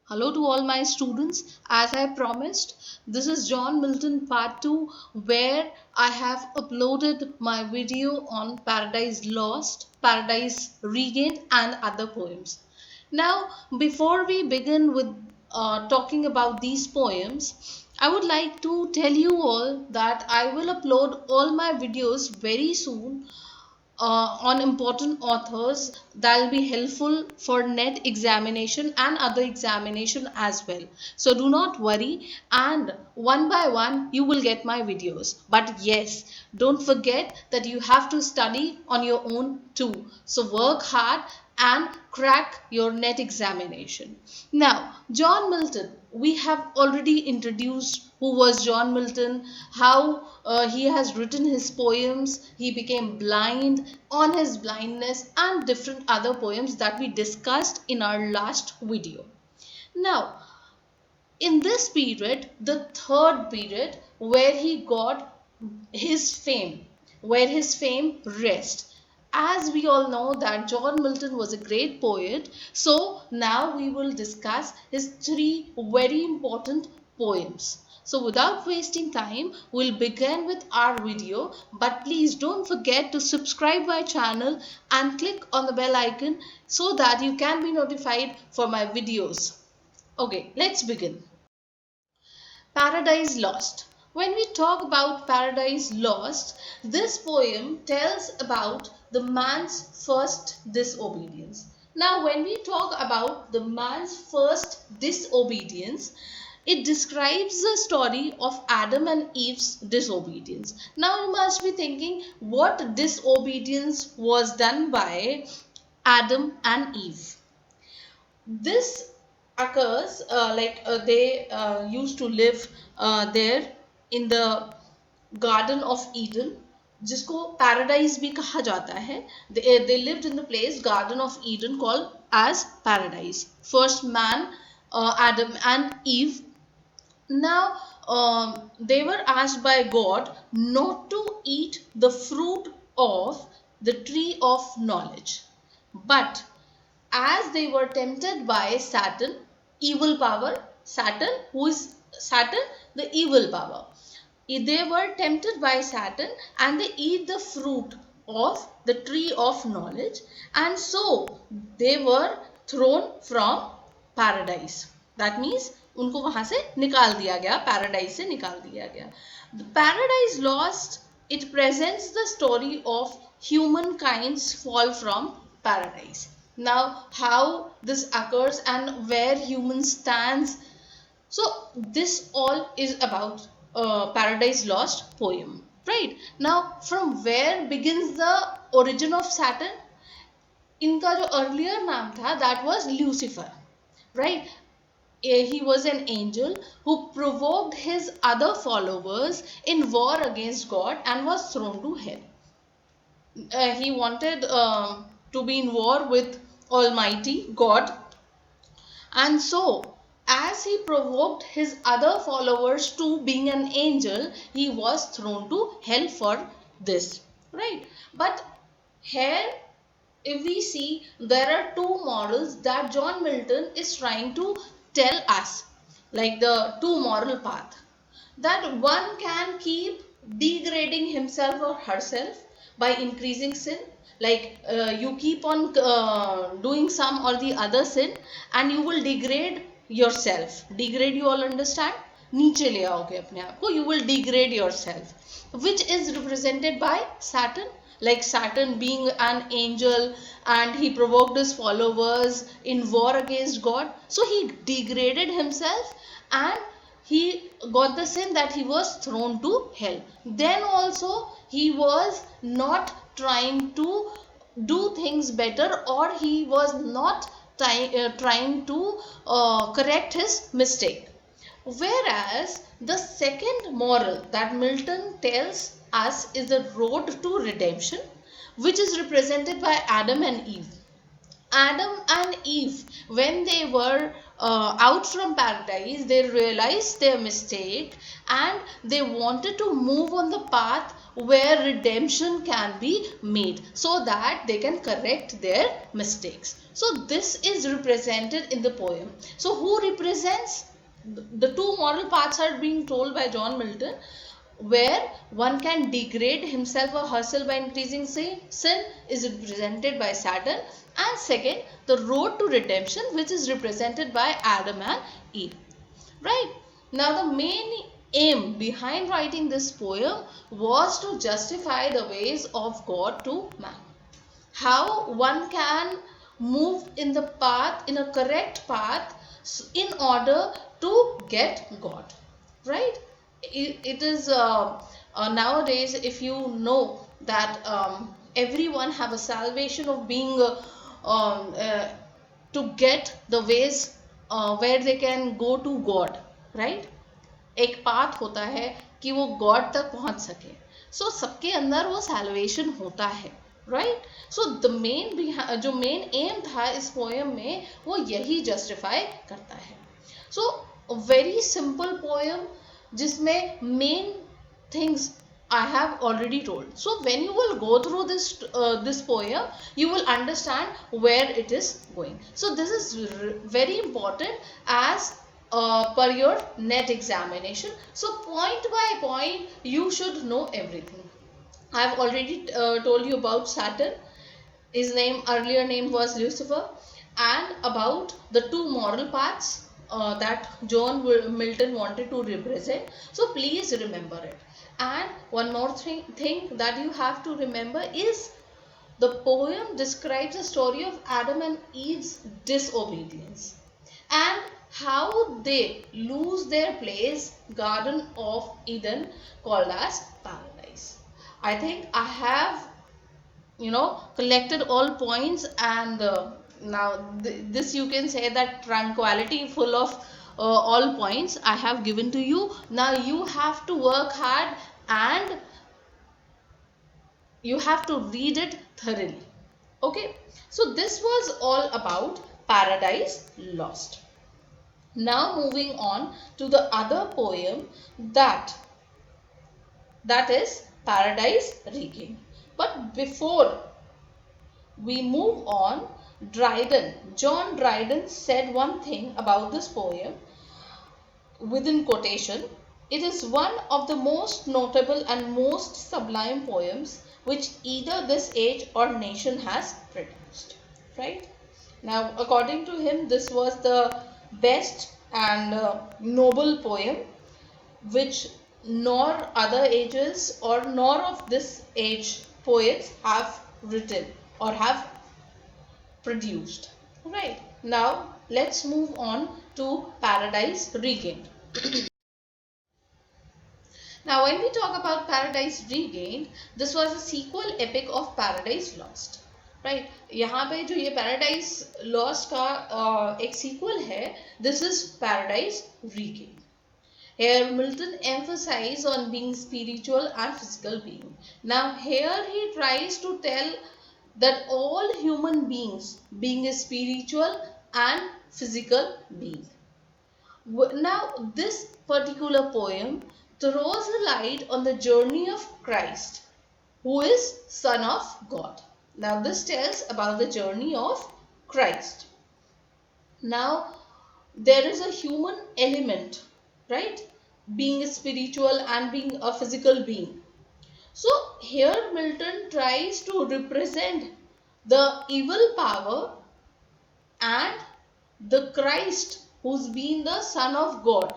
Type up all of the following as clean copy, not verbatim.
Hello to all my students. As I promised, this is John Milton part 2 where I have uploaded my video on Paradise Lost, Paradise Regained and other poems. Now, before we begin with talking about these poems, I would like to tell you all that I will upload all my videos very soon on important authors that will be helpful for net examination and other examination as well. So do not worry, and one by one you will get my videos. But yes, don't forget that you have to study on your own too. So work hard and crack your net examination. Now, John Milton, we have already introduced who was John Milton, how he has written his poems, he became blind, on his blindness, and different other poems that we discussed in our last video. Now, in this period, the third period where he got his fame, where his fame rests. As we all know that John Milton was a great poet, so now we will discuss his three very important poems. So without wasting time, we'll begin with our video, but please don't forget to subscribe my channel and click on the bell icon so that you can be notified for my videos. Okay, let's begin. Paradise Lost. When we talk about Paradise Lost, this poem tells about the man's first disobedience. Now, when we talk about the man's first disobedience, it describes the story of Adam and Eve's disobedience. Now, you must be thinking, what disobedience was done by Adam and Eve? This occurs they used to live there in the Garden of Eden, जिसको paradise भी कहा जाता है. They lived in the place Garden of Eden called as paradise. First man, Adam and Eve. Now they were asked by God not to eat the fruit of the tree of knowledge, but as they were tempted by Saturn, evil power, Saturn, who is Saturn? The evil power. They were tempted by Saturn and they eat the fruit of the tree of knowledge, and so they were thrown from paradise. That means उनको वहां से निकाल दिया गया, paradise से निकाल दिया गया. The Paradise Lost, it presents the story of humankind's fall from paradise. Now, how this occurs and where human stands. So, this all is about Paradise Lost poem, right? Now, from where begins the origin of Saturn? इनका जो earlier नाम था, that was Lucifer, right? He was an angel who provoked his other followers in war against God and was thrown to hell. He wanted to be in war with Almighty God, and so as he provoked his other followers to being an angel, he was thrown to hell for this, right? But here, if we see, there are two models that John Milton is trying to tell us, like the two moral path, that one can keep degrading himself or herself by increasing sin. Like you keep on doing some or the other sin and you will degrade yourself. Degrade, you all understand? नीचे ले आओगे अपने आप को, you will degrade yourself, which is represented by Saturn. Like Saturn being an angel and he provoked his followers in war against God, so he degraded himself and he got the sin that he was thrown to hell. Then also he was not trying to do things better, or he was not trying to correct his mistake. Whereas the second moral that Milton tells us is the road to redemption, which is represented by Adam and Eve. Adam and Eve, when they were out from paradise, they realized their mistake and they wanted to move on the path where redemption can be made so that they can correct their mistakes. So this is represented in the poem. So who represents? The two moral paths are being told by John Milton, where one can degrade himself or herself by increasing sin is represented by Saturn, and second, the road to redemption, which is represented by Adam and Eve. Right? Now the main aim behind writing this poem was to justify the ways of God to man. How one can move in the path, in a correct path, in order to get God. Right? It is nowadays, if you know that everyone have a salvation of being to get the ways where they can go to God, right? एक path होता है कि वो God तक पहुंच सके. सो सबके अंदर वो सैल्वेशन होता है, राइट? सो द मेन जो मेन एम था इस पोएम में वो यही जस्टिफाई करता है. सो वेरी सिंपल पोएम जिसमें main things I have already told. So when you will go through this poem, you will understand where it is going. So this is very important as per your net examination. So point by point you should know everything. I have already told you about Saturn. His earlier name was Lucifer, and about the two moral paths that John Milton wanted to represent. So please remember it. And one more thing that you have to remember is the poem describes the story of Adam and Eve's disobedience and how they lose their place, Garden of Eden, called as paradise. I think I have, collected all points, and now this you can say that tranquility full of all points I have given to you. Now you have to work hard and you have to read it thoroughly. Okay, so this was all about Paradise Lost. Now moving on to the other poem that is Paradise Regained. But before we move on, John Dryden said one thing about this poem within quotation. It is one of the most notable and most sublime poems which either this age or nation has produced. Right? Now, according to him, this was the best and noble poem which nor other ages or nor of this age poets have written or have produced. Right. Now, let's move on to Paradise Regained. Now, when we talk about Paradise Regained, this was a sequel epic of Paradise Lost. Right यहाँ पे जो ये paradise lost का एक sequel है, this is paradise regained. Here Milton emphasizes on being spiritual and physical being. Now here he tries to tell that all human beings being a spiritual and physical being. Now this particular poem throws a light on the journey of Christ, who is Son of God. Now this tells about the journey of Christ. Now there is a human element, right? Being spiritual and being a physical being. So here Milton tries to represent the evil power and the Christ who's been the Son of God.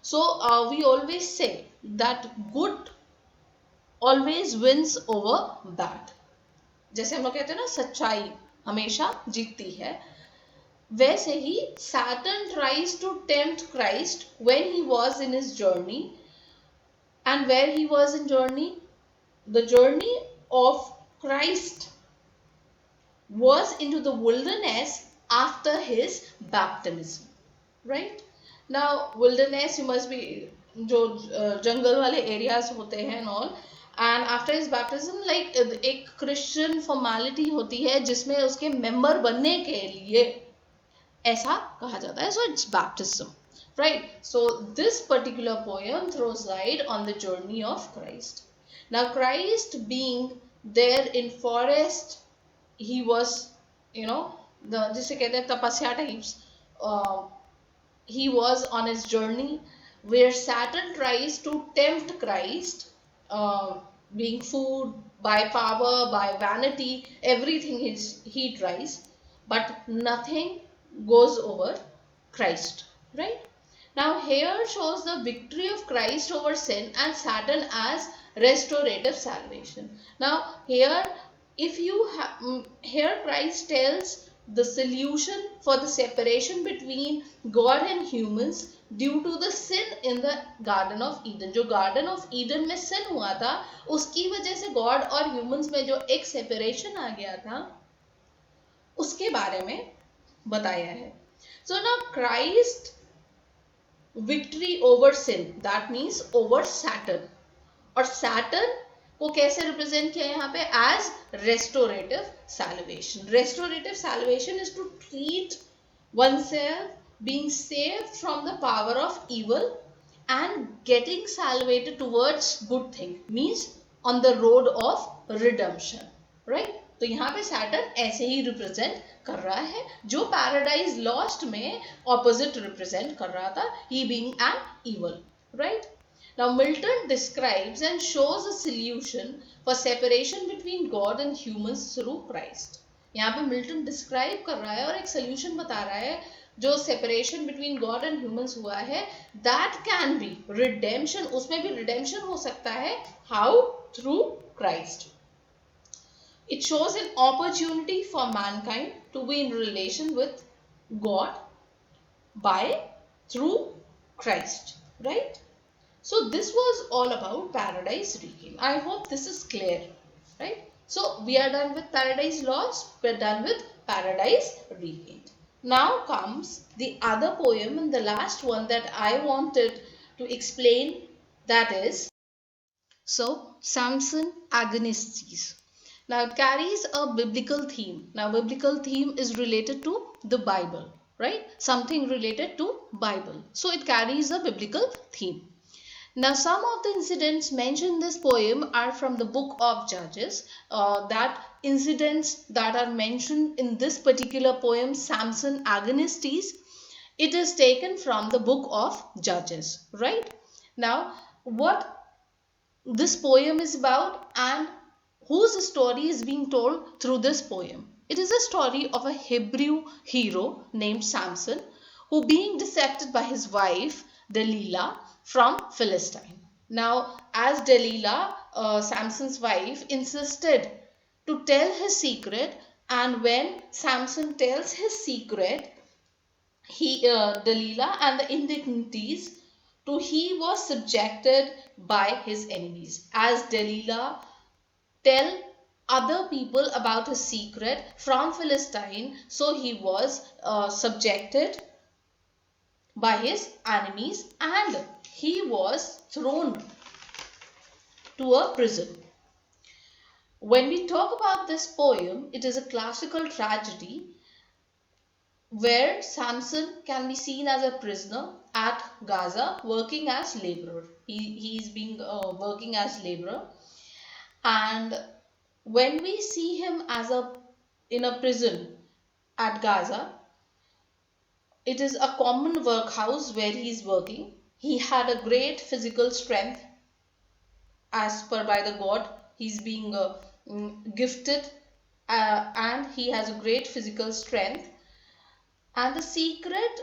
So we always say that good always wins over bad. जैसे हम लोग कहते हैं ना, सच्चाई हमेशा जीतती है, वैसे ही Saturn tries to tempt Christ when he was in his journey. And where he was in journey? The journey of Christ was into the wilderness after his baptism. Right? Now wilderness, you must be जो जंगल वाले areas होते हैं and all. And after his baptism, like एक Christian formality होती है जिसमें उसके member बनने के लिए ऐसा कहा जाता है. So it's baptism, right? So this particular poem throws light on the journey of Christ. Now Christ being there in forest, he was, जिसे कहते हैं तपस्या types, he was on his journey where Saturn tries to tempt Christ, uh, being food, by power, by vanity, everything he tries, but nothing goes over Christ, right? Now, here shows the victory of Christ over sin and Satan as restorative salvation. Now, here, if you here Christ tells the solution for the separation between God and humans due to the sin in the Garden of Eden. जो Garden of Eden में sin हुआ था, उसकी वजह से God और humans में जो एक separation आ गया था, उसके बारे में बताया है. So now Christ victory over sin, that means over Saturn. और Saturn को कैसे रिप्रेजेंट किया यहाँ पे? As restorative salvation. Restorative salvation is to treat oneself being saved from the power of evil and getting salvated towards good thing, means on the road of redemption, right? तो यहाँ पे Saturn ऐसे ही represent कर रहा है जो paradise lost में opposite represent कर रहा था, he being an evil, right? Now Milton describes and shows a solution for separation between God and humans through Christ. यहाँ पे मिल्टन डिस्क्राइब कर रहा है और एक सोल्यूशन बता रहा है जो separation between God and humans हुआ है, दैट कैन बी रिडेम्पशन. उसमें भी रिडेम्पशन हो सकता है. How? Through Christ. It shows an opportunity for mankind to be in relation with God through Christ, right? So this was all about paradise regained. I hope this is clear, right? So we are done with paradise lost, we're done with paradise regained. Now comes the other poem and the last one that I wanted to explain, that is Samson Agonistes. Now it carries a biblical theme. Now biblical theme is related to the Bible, right? Something related to Bible. So it carries a biblical theme. Now some of the incidents mentioned in this poem are from the book of Judges. That incidents that are mentioned in this particular poem, Samson Agonistes, it is taken from the book of Judges, right? Now what this poem is about and whose story is being told through this poem? It is a story of a Hebrew hero named Samson, who being decepted by his wife Delilah from Philistine. Now as Delilah, Samson's wife, insisted to tell his secret, and when Samson tells his secret, Delilah and the indignities to he was subjected by his enemies. As Delilah tell other people about his secret from Philistine, so he was subjected by his enemies and he was thrown to a prison. When we talk about this poem, it is a classical tragedy where Samson can be seen as a prisoner at Gaza working as laborer. He is being working as laborer, and when we see him as in a prison at Gaza, it is a common workhouse where he is working. He had a great physical strength as per by the God. He's being gifted and he has a great physical strength. And the secret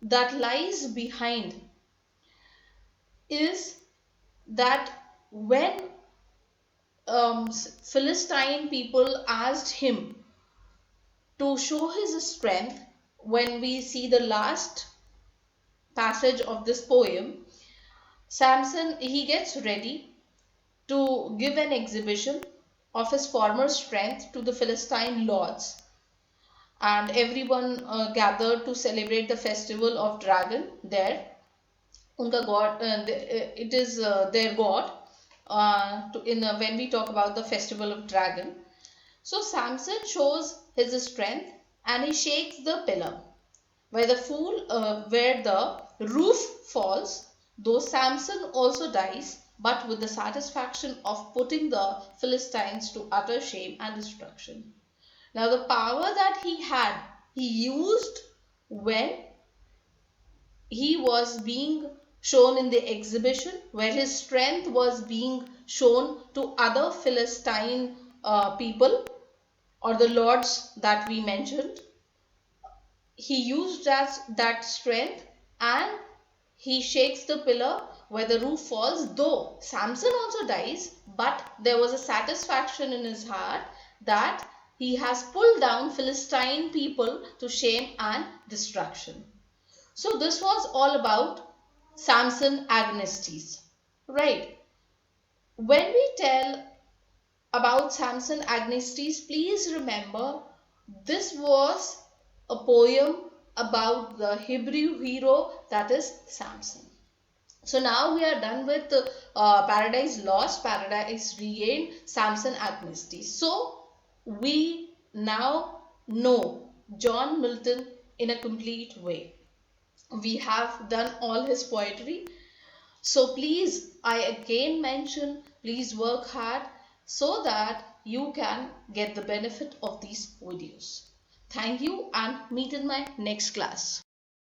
that lies behind is that when Philistine people asked him to show his strength, when we see the last passage of this poem, Samson, he gets ready to give an exhibition of his former strength to the Philistine lords, and everyone gathered to celebrate the festival of dragon there. Unka god, it is their god. When we talk about the festival of dragon, so Samson shows his strength and he shakes the pillar. Where the roof falls, though Samson also dies, but with the satisfaction of putting the Philistines to utter shame and destruction. Now the power that he had, he used when he was being shown in the exhibition, where his strength was being shown to other Philistine people or the lords that we mentioned. He used that strength, and he shakes the pillar where the roof falls. Though Samson also dies, but there was a satisfaction in his heart that he has pulled down Philistine people to shame and destruction. So this was all about Samson Agonistes, right? When we tell about Samson Agonistes, please remember this was a poem about the Hebrew hero, that is Samson. So now we are done with Paradise Lost, Paradise Regained, Samson Agonistes. So we now know John Milton in a complete way. We have done all his poetry. So please, I again mention, please work hard so that you can get the benefit of these videos. Thank you and meet in my next class.